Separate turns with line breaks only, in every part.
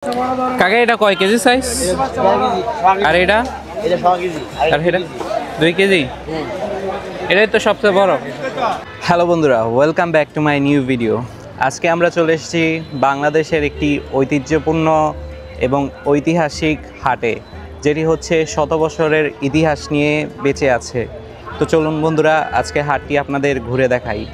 কাকা এটা কয় কেজি সাইজ? আর এটা? আর এটা 2 কেজি। এটাই তো সবচেয়ে বড়। হ্যালো বন্ধুরা, welcome back to my new video. আজকে আমরা চলে এসেছি বাংলাদেশের একটি ঐতিহ্যপূর্ণ এবং ঐতিহাসিক হাটে, যেটি হচ্ছে শত বছরের ইতিহাস নিয়ে বেঁচে আছে। তো চলুন বন্ধুরা, আজকে হাটটি আপনাদের ঘুরে দেখাই।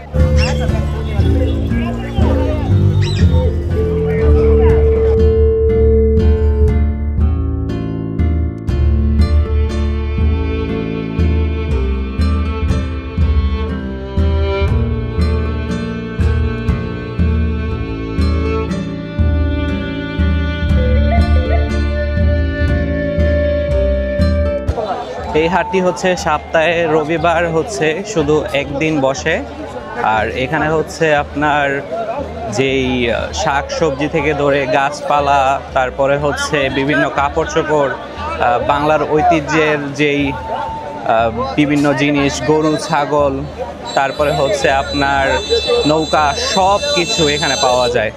এই হাটটি হচ্ছে সপ্তাহে রবিবার হচ্ছে শুধু একদিন বসে। আর এখানে হচ্ছে আপনার যেই শাক সবজি থেকে ধরে গাছপালা, তারপরে হচ্ছে বিভিন্ন কাপড় চোপড়, বাংলার ঐতিহ্যের যেই বিভিন্ন জিনিস, গরু ছাগল, তারপরে হচ্ছে আপনার নৌকা, সব কিছু এখানে পাওয়া যায়।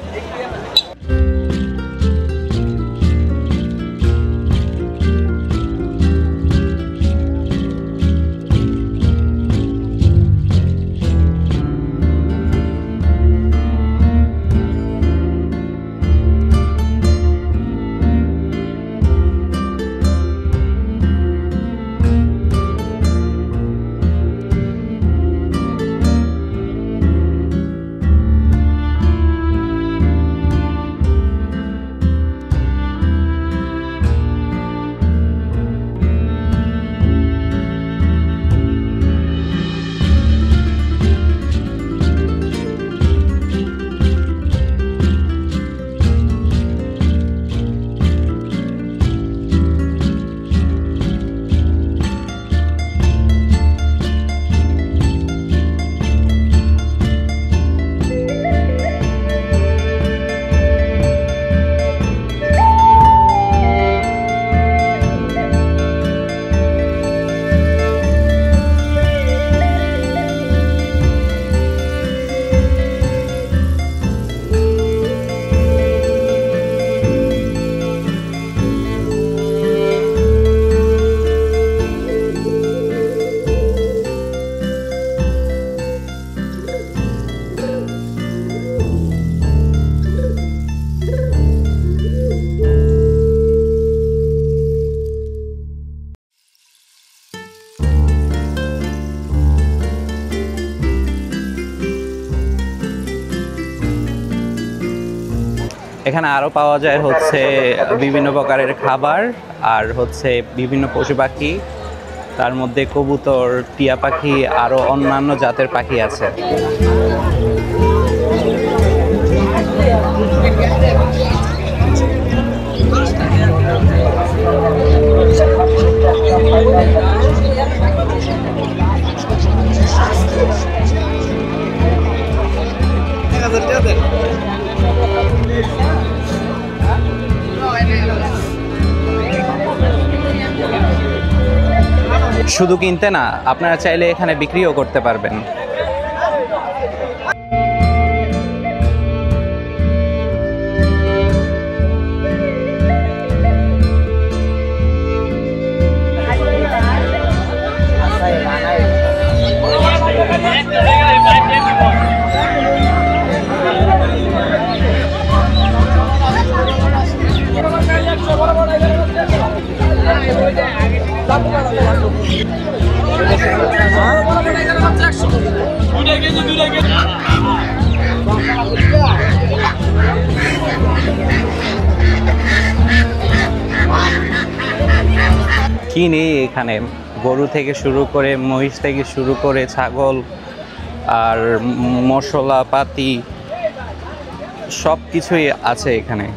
এখানে আরও পাওয়া যায় হচ্ছে বিভিন্ন প্রকারের খাবার, আর হচ্ছে বিভিন্ন পশু পাখি, তার মধ্যে কবুতর, টিয়া পাখি, আরও অন্যান্য জাতের পাখি আছে। শুধু কিনতে না, আপনারা চাইলে এখানে বিক্রিও করতে পারবেন। কি নেই এখানে, গরু থেকে শুরু করে, মহিষ থেকে শুরু করে, ছাগল আর মশলাপাতি সব কিছুই আছে এখানে।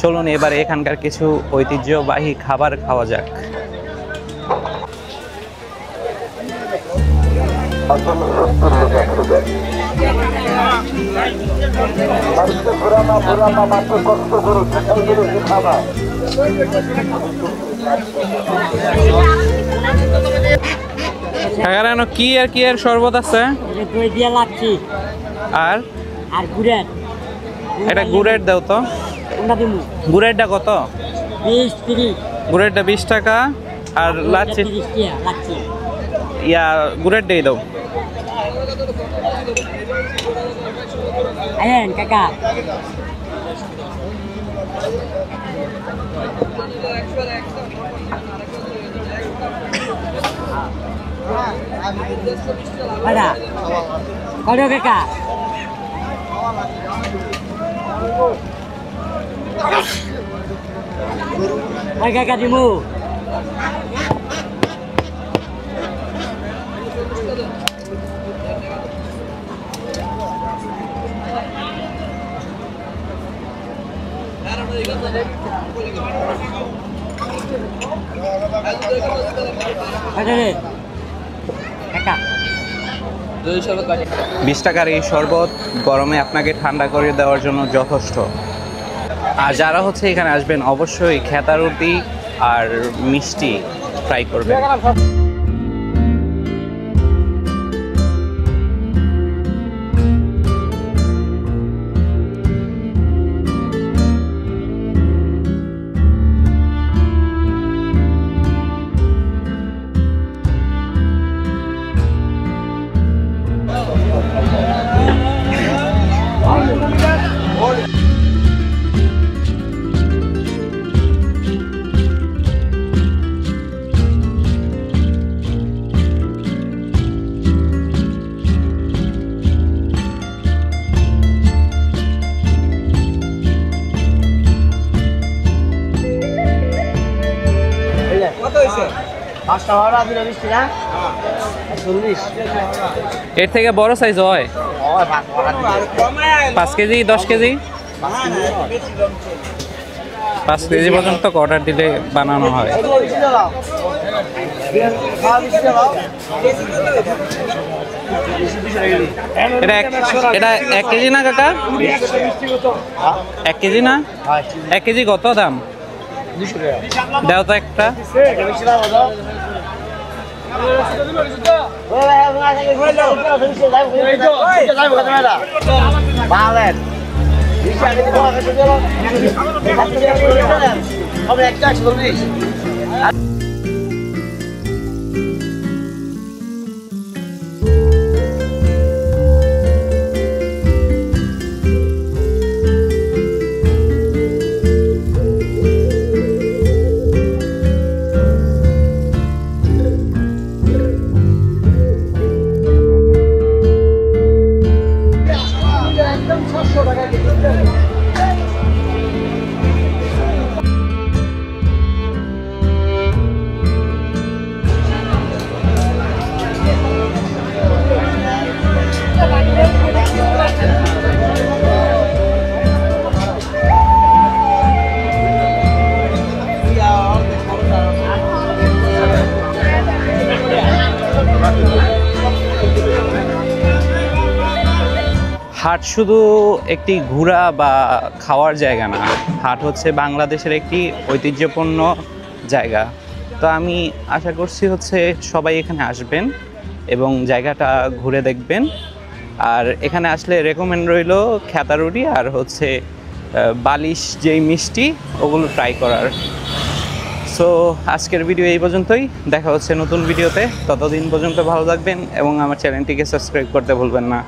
চলুন এবারে এখানকার কিছু ঐতিহ্যবাহী খাবার খাওয়া যাক। এখানে কি আর কি এর শরবত আছে?
দই দিয়া লাগছি
আর
আর গুড়ের
এটা গুড়ের দাও তো।
কোনটা দিমু?
গুড়েরটা কত?
20-30।
গুড়েরটা 20 টাকা আর লাচ্ছি
30 টাকা লাগছি।
ইয়া গুড়েরটাই দাও।
আয়েন কাকা। Ada. Kado kakak. Hai kakak dimu. Ada deh. Kakak.
20 টাকার এই শরবত গরমে আপনাকে ঠান্ডা করে দেওয়ার জন্য যথেষ্ট। আর যারা হচ্ছে এখানে আসবেন অবশ্যই খেতা রুটি আর মিষ্টি ট্রাই করবেন। এর থেকে বড় সাইজ হয় 5 কেজি 10 কেজি 5 কেজি পর্যন্ত অর্ডার দিলে বানানো হয়। এটা 1 কেজি না কাকা? 1 কেজি না? 1 কেজি কত দাম? দাও তো একটা। হাট শুধু একটি ঘোরা বা খাওয়ার জায়গা না, হাট হচ্ছে বাংলাদেশের একটি ঐতিহ্যপূর্ণ জায়গা। তো আমি আশা করছি হচ্ছে সবাই এখানে আসবেন এবং জায়গাটা ঘুরে দেখবেন। আর এখানে আসলে রেকমেন্ড রইল খেতা রুটি আর হচ্ছে বালিশ যেই মিষ্টি ওগুলো ট্রাই করার। সো আজকের ভিডিও এই পর্যন্তই, দেখা হচ্ছে নতুন ভিডিওতে। ততদিন পর্যন্ত ভালো থাকবেন এবং আমার চ্যানেলটিকে সাবস্ক্রাইব করতে ভুলবেন না।